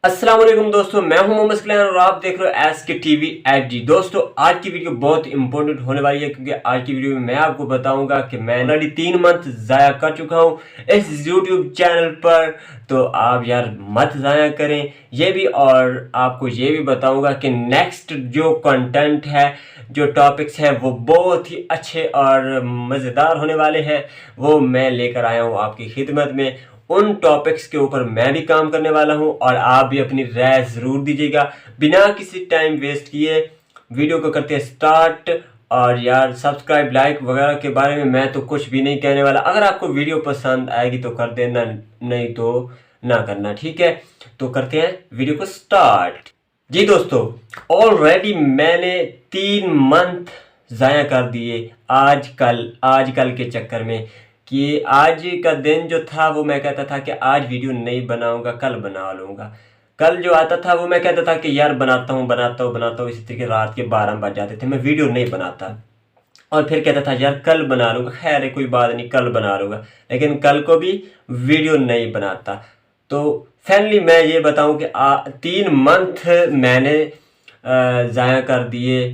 अस्सलाम वालेकुम दोस्तों, मैं हूं मोहम्मद और आप देख रहे हो sktvhd। दोस्तों आज की वीडियो बहुत इंपॉर्टेंट होने वाली है क्योंकि आज की वीडियो में मैं आपको बताऊंगा कि मैं ऑलरेडी 3 मंथ ज़ाया कर चुका हूं इस YouTube चैनल पर। तो आप यार मत ज़ाया करें ये भी, और आपको ये भी बताऊंगा कि नेक्स्ट जो कंटेंट है, जो टॉपिक्स हैं वो बहुत ही अच्छे और मज़ेदार होने वाले हैं। वो मैं लेकर आया हूँ आपकी खिदमत में। उन टॉपिक्स के ऊपर मैं भी काम करने वाला हूं और आप भी अपनी राय ज़रूर दीजिएगा। बिना किसी टाइम वेस्ट किए वीडियो को करते हैं स्टार्ट। और यार सब्सक्राइब लाइक वगैरह के बारे में मैं तो कुछ भी नहीं कहने वाला। अगर आपको वीडियो पसंद आएगी तो कर देना, नहीं तो ना करना, ठीक है। तो करते हैं वीडियो को स्टार्ट। जी दोस्तों, ऑलरेडी मैंने 3 मंथ ज़ाया कर दिए आजकल के चक्कर में कि आज का दिन जो था वो मैं कहता था कि आज वीडियो नहीं बनाऊंगा, कल बना लूँगा। कल जो आता था वो मैं कहता था कि यार बनाता हूँ। इसी तरीके रात के 12 बज जाते थे, मैं वीडियो नहीं बनाता और फिर कहता था यार कल बना लूँगा, खैर है कोई बात नहीं, कल बना लूँगा। लेकिन कल को भी वीडियो नहीं बनाता। तो फाइनली मैं ये बताऊँ कि 3 मंथ मैंने ज़ाया कर दिए।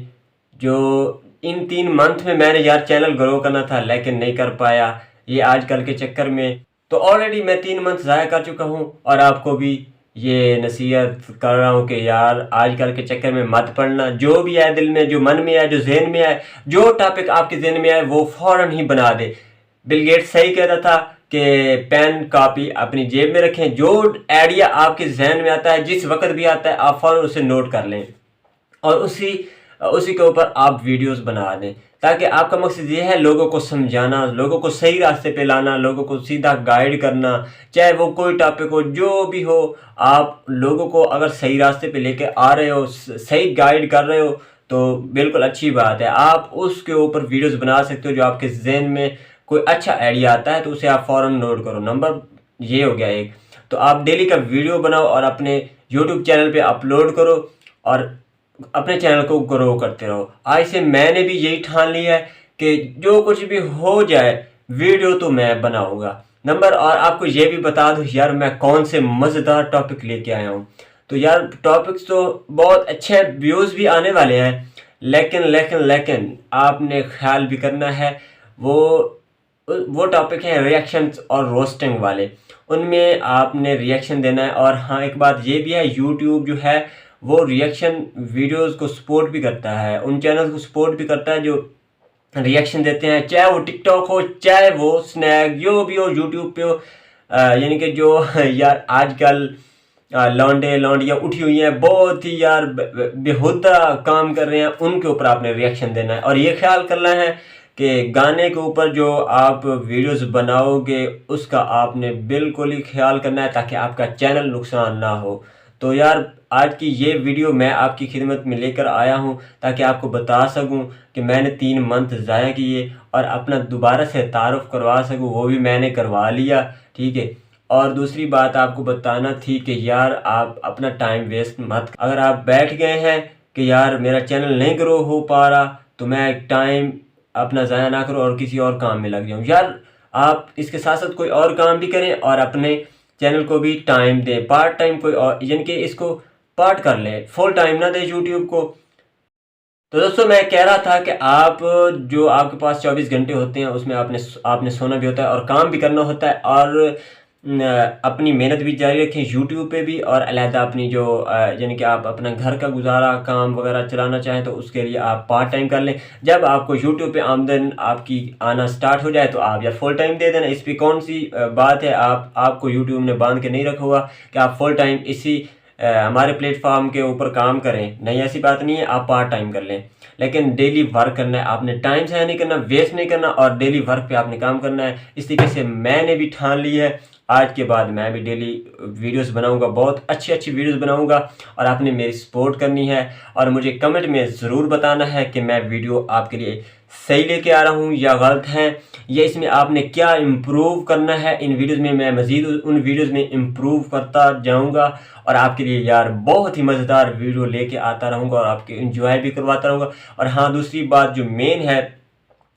जो इन 3 मंथ में मैंने यार चैनल ग्रो करना था लेकिन नहीं कर पाया ये आजकल के चक्कर में। तो ऑलरेडी मैं 3 मंथ ज़ाया कर चुका हूँ और आपको भी ये नसीहत कर रहा हूँ कि यार आजकल के चक्कर में मत पड़ना। जो भी आए दिल में, जो मन में आए, जो जहन में आए, जो टॉपिक आपके जहन में आए वो फ़ौरन ही बना दे। बिल गेट्स सही कहता था कि पेन कॉपी अपनी जेब में रखें। जो आइडिया आपके जहन में आता है, जिस वक्त भी आता है, आप फ़ौरन उसे नोट कर लें और उसी के ऊपर आप वीडियोस बना दें, ताकि आपका मकसद ये है लोगों को समझाना, लोगों को सही रास्ते पे लाना, लोगों को सीधा गाइड करना। चाहे वो कोई टॉपिक हो, जो भी हो, आप लोगों को अगर सही रास्ते पे लेके आ रहे हो, सही गाइड कर रहे हो तो बिल्कुल अच्छी बात है। आप उसके ऊपर वीडियोस बना सकते हो। जो आपके जहन में कोई अच्छा आइडिया आता है तो उसे आप फ़ौरन नोट करो। नंबर ये हो गया एक। तो आप डेली का वीडियो बनाओ और अपने यूट्यूब चैनल पे अपलोड करो और अपने चैनल को ग्रो करते रहो। आज से मैंने भी यही ठान लिया है कि जो कुछ भी हो जाए वीडियो तो मैं बनाऊंगा। नंबर और आपको ये भी बता दूं यार मैं कौन से मज़ेदार टॉपिक लेके आया हूँ। तो यार टॉपिक्स तो बहुत अच्छे, व्यूज़ भी आने वाले हैं, लेकिन आपने ख्याल भी करना है। वो टॉपिक हैं रिएक्शंस और रोस्टिंग वाले। उनमें आपने रिएक्शन देना है। और हाँ, एक बात ये भी है, यूट्यूब जो है वो रिएक्शन वीडियोस को सपोर्ट भी करता है, उन चैनल्स को सपोर्ट भी करता है जो रिएक्शन देते हैं, चाहे वो टिकटॉक हो, चाहे वो स्नैक, जो भी हो यूट्यूब पे हो। यानी कि जो यार आजकल लौंडियाँ उठी हुई हैं, बहुत ही यार बेहुदा काम कर रहे हैं, उनके ऊपर आपने रिएक्शन देना है। और ये ख्याल करना है कि गाने के ऊपर जो आप वीडियोस बनाओगे उसका आपने बिल्कुल ही ख्याल करना है ताकि आपका चैनल नुकसान ना हो। तो यार आज की ये वीडियो मैं आपकी खिदमत में लेकर आया हूँ ताकि आपको बता सकूँ कि मैंने 3 मंथ ज़ाया किए और अपना दोबारा से तारुफ करवा सकूँ, वो भी मैंने करवा लिया, ठीक है। और दूसरी बात आपको बताना थी कि यार आप अपना टाइम वेस्ट मत। अगर आप बैठ गए हैं कि यार मेरा चैनल नहीं ग्रो हो पा रहा तो मैं टाइम अपना ज़ाया ना करूँ और किसी और काम में लग जाऊँ। यार आप इसके साथ साथ कोई और काम भी करें और अपने चैनल को भी टाइम दें। पार्ट टाइम कोई और, यानी कि इसको पार्ट कर लें, फुल टाइम ना दें यूट्यूब को। तो दोस्तों मैं कह रहा था कि आप जो आपके पास 24 घंटे होते हैं उसमें आपने सोना भी होता है और काम भी करना होता है और अपनी मेहनत भी जारी रखें यूट्यूब पे भी। और अलहदा अपनी जो यानी कि आप अपना घर का गुजारा काम वगैरह चलाना चाहें तो उसके लिए आप पार्ट टाइम कर लें। जब आपको यूट्यूब पे आमदन आपकी आना स्टार्ट हो जाए तो आप यार फुल टाइम दे देना। इस पर कौन सी बात है, आपको यूट्यूब ने बांध के नहीं रखा हुआ कि आप फुल टाइम इसी हमारे प्लेटफॉर्म के ऊपर काम करें, नहीं, ऐसी बात नहीं है। आप पार्ट टाइम कर लें लेकिन डेली वर्क करना है आपने, टाइम से नहीं करना, वेस्ट नहीं करना और डेली वर्क पे आपने काम करना है। इस तरीके से मैंने भी ठान ली है, आज के बाद मैं भी डेली वीडियोस बनाऊंगा, बहुत अच्छी वीडियोस बनाऊंगा और आपने मेरी सपोर्ट करनी है। और मुझे कमेंट में ज़रूर बताना है कि मैं वीडियो आपके लिए सही लेके आ रहा हूँ या गलत है, या इसमें आपने क्या इम्प्रूव करना है। इन वीडियोस में मैं मज़ीद उन वीडियोस में इम्प्रूव करता जाऊँगा और आपके लिए यार बहुत ही मज़ेदार वीडियो लेके आता रहूँगा और आपके इंजॉय भी करवाता रहूँगा। और हाँ, दूसरी बात जो मेन है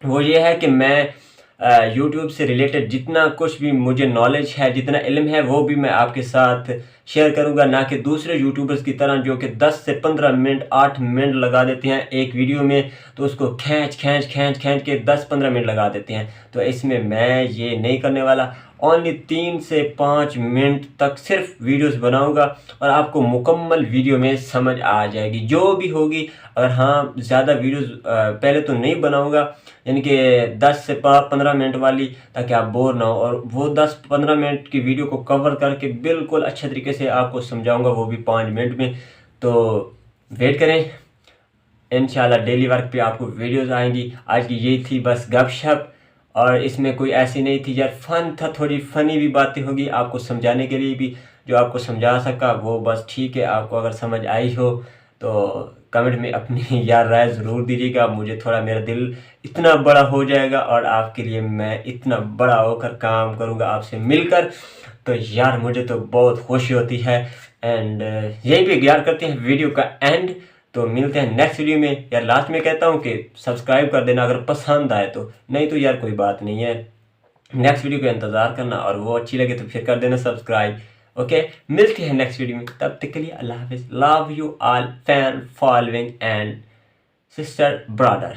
वो ये है कि मैं यूट्यूब से रिलेटेड जितना कुछ भी मुझे नॉलेज है, जितना इल्म है, वो भी मैं आपके साथ शेयर करूंगा, ना कि दूसरे यूट्यूबर्स की तरह जो कि 10 से 15 मिनट 8 मिनट लगा देते हैं एक वीडियो में, तो उसको खींच के 10-15 मिनट लगा देते हैं। तो इसमें मैं ये नहीं करने वाला। ओनली 3 से 5 मिनट तक सिर्फ वीडियोस बनाऊंगा और आपको मुकम्मल वीडियो में समझ आ जाएगी जो भी होगी। और हाँ, ज़्यादा वीडियोस पहले तो नहीं बनाऊंगा, यानी कि 10 से 15 मिनट वाली, ताकि आप बोर ना हो। और वो 10-15 मिनट की वीडियो को कवर करके बिल्कुल अच्छे तरीके से आपको समझाऊंगा, वो भी 5 मिनट में। तो वेट करें, इंशाल्लाह डेली वर्क पे आपको वीडियोस आएंगी। आज की यही थी बस गपशप, और इसमें कोई ऐसी नहीं थी यार, फन था, थोड़ी फनी भी बातें होगी आपको समझाने के लिए भी। जो आपको समझा सका वो बस ठीक है। आपको अगर समझ आई हो तो कमेंट में अपनी यार राय ज़रूर दीजिएगा। मुझे थोड़ा, मेरा दिल इतना बड़ा हो जाएगा और आपके लिए मैं इतना बड़ा होकर काम करूँगा आपसे मिलकर। तो यार मुझे तो बहुत खुशी होती है। एंड यही पे यार करते हैं वीडियो का एंड। तो मिलते हैं नेक्स्ट वीडियो में। यार लास्ट में कहता हूँ कि सब्सक्राइब कर देना अगर पसंद आए तो, नहीं तो यार कोई बात नहीं है, नेक्स्ट वीडियो का इंतज़ार करना, और वो अच्छी लगे तो फिर कर देना सब्सक्राइब। ओके, मिलते हैं नेक्स्ट वीडियो में, तब तक के लिए अल्लाह हाफिज़। Love you all fan following and sister brother.